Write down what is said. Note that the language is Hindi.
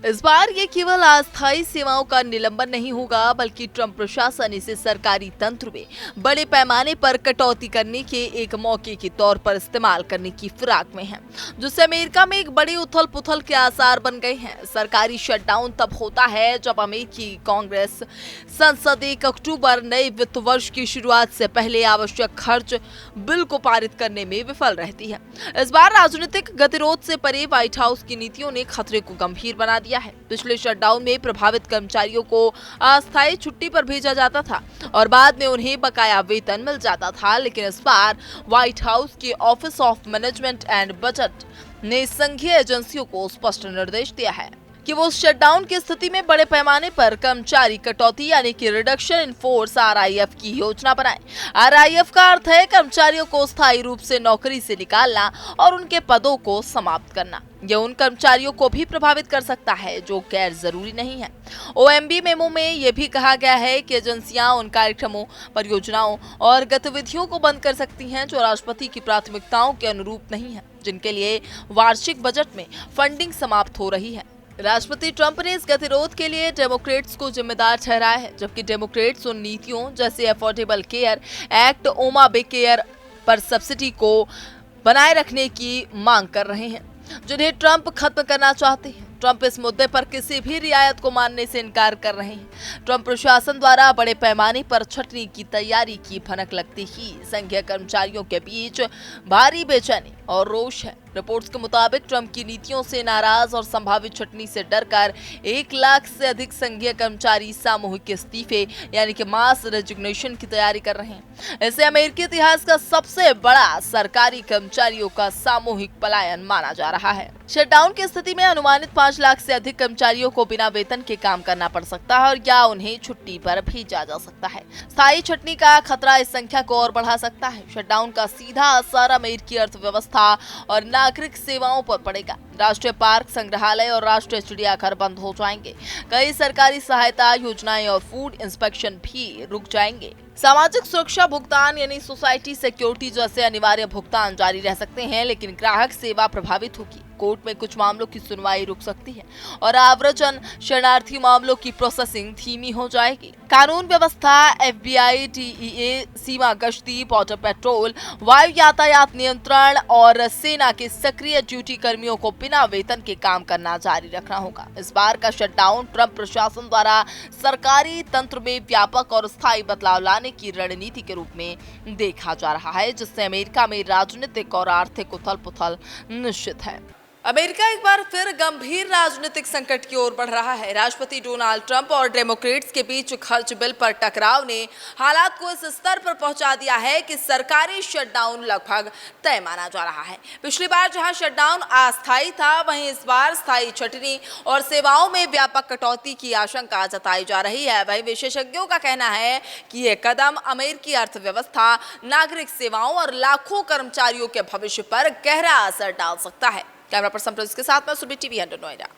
इस बार ये केवल अस्थायी सेवाओं का निलंबन नहीं होगा, बल्कि ट्रंप प्रशासन इसे सरकारी तंत्र में बड़े पैमाने पर कटौती करने के एक मौके के तौर पर इस्तेमाल करने की फिराक में है, जिससे अमेरिका में एक बड़ी उथल पुथल के आसार बन गए हैं। सरकारी शटडाउन तब होता है जब अमेरिकी कांग्रेस संसद 1 अक्टूबर नए वित्त वर्ष की शुरुआत से पहले आवश्यक खर्च बिल को पारित करने में विफल रहती है। इस बार राजनीतिक गतिरोध से परे व्हाइट हाउस की नीतियों ने खतरे को गंभीर बना दिया है। पिछले शटडाउन में प्रभावित कर्मचारियों को अस्थायी छुट्टी पर भेजा जाता था और बाद में उन्हें बकाया वेतन मिल जाता था, लेकिन इस बार व्हाइट हाउस के office of management and budget ने संघीय एजेंसियों को स्पष्ट निर्देश दिया है कि वो शटडाउन की स्थिति में बड़े पैमाने पर कर्मचारी कटौती यानी कि रिडक्शन इन फोर्स RIF की योजना बनाएं। RIF का अर्थ है कर्मचारियों को स्थायी रूप से नौकरी से निकालना और उनके पदों को समाप्त करना। यह उन कर्मचारियों को भी प्रभावित कर सकता है जो गैर जरूरी नहीं है। OMB मेमो में यह भी कहा गया है कि एजेंसियां उन कार्यक्रमों, परियोजनाओं और गतिविधियों को बंद कर सकती हैं जो राष्ट्रपति की प्राथमिकताओं के अनुरूप नहीं है, जिनके लिए वार्षिक बजट में फंडिंग समाप्त हो रही है। राष्ट्रपति ट्रंप ने इस गतिरोध के लिए डेमोक्रेट्स को जिम्मेदार ठहराया है, जबकि डेमोक्रेट्स उन नीतियों जैसे affordable care act, Obama care पर सब्सिडी को बनाए रखने की मांग कर रहे हैं, जिन्हें ट्रंप खत्म करना चाहते हैं। ट्रंप इस मुद्दे पर किसी भी रियायत को मानने से इनकार कर रहे हैं। ट्रंप प्रशासन द्वारा बड़े पैमाने पर छटनी की तैयारी की भनक लगती ही संघीय कर्मचारियों के बीच भारी बेचैनी और रोष है। रिपोर्ट्स के मुताबिक ट्रंप की नीतियों से नाराज और संभावित छटनी से डरकर 1 लाख से अधिक संघीय कर्मचारी सामूहिक इस्तीफे यानी कि मास रेजिग्नेशन की तैयारी कर रहे हैं। इसे अमेरिकी इतिहास का सबसे बड़ा सरकारी कर्मचारियों का सामूहिक पलायन माना जा रहा है। शटडाउन की स्थिति में अनुमानित 5 लाख से अधिक कर्मचारियों को बिना वेतन के काम करना पड़ सकता है और या उन्हें छुट्टी पर भेजा जा सकता है। स्थायी छटनी का खतरा इस संख्या को और बढ़ा सकता है। शटडाउन का सीधा असर अमेरिकी अर्थव्यवस्था और नागरिक सेवाओं पर पड़ेगा। राष्ट्रीय पार्क, संग्रहालय और राष्ट्रीय चिड़ियाघर बंद हो जाएंगे। कई सरकारी सहायता योजनाएं और फूड इंस्पेक्शन भी रुक जाएंगे। सामाजिक सुरक्षा भुगतान यानी सोसाइटी सिक्योरिटी जैसे अनिवार्य भुगतान जारी रह सकते हैं, लेकिन ग्राहक सेवा प्रभावित होगी। कोर्ट में कुछ मामलों की सुनवाई रुक सकती है और आव्रजन शरणार्थी मामलों की प्रोसेसिंग धीमी हो जाएगी। कानून व्यवस्था, FBI, DEA, सीमा गश्ती, बॉर्डर पेट्रोल, वायु यातायात नियंत्रण और सेना के सक्रिय ड्यूटी कर्मियों को बिना वेतन के काम करना जारी रखना होगा। इस बार का शटडाउन ट्रंप प्रशासन द्वारा सरकारी तंत्र में व्यापक और स्थायी बदलाव लाने की रणनीति के रूप में देखा जा रहा है, जिससे अमेरिका में राजनीतिक और आर्थिक उथल-पुथल निश्चित है। अमेरिका एक बार फिर गंभीर राजनीतिक संकट की ओर बढ़ रहा है। राष्ट्रपति डोनाल्ड ट्रंप और डेमोक्रेट्स के बीच खर्च बिल पर टकराव ने हालात को इस स्तर पर पहुंचा दिया है कि सरकारी शटडाउन लगभग तय माना जा रहा है। पिछली बार जहां शटडाउन अस्थायी था, वहीं इस बार स्थायी छटनी और सेवाओं में व्यापक कटौती की आशंका जताई जा रही है। वहीं विशेषज्ञों का कहना है कि ये कदम अमेरिकी अर्थव्यवस्था, नागरिक सेवाओं और लाखों कर्मचारियों के भविष्य पर गहरा असर डाल सकता है। कैमरा पर्सन के साथ मैं सुरभि, TV 100 नोएडा।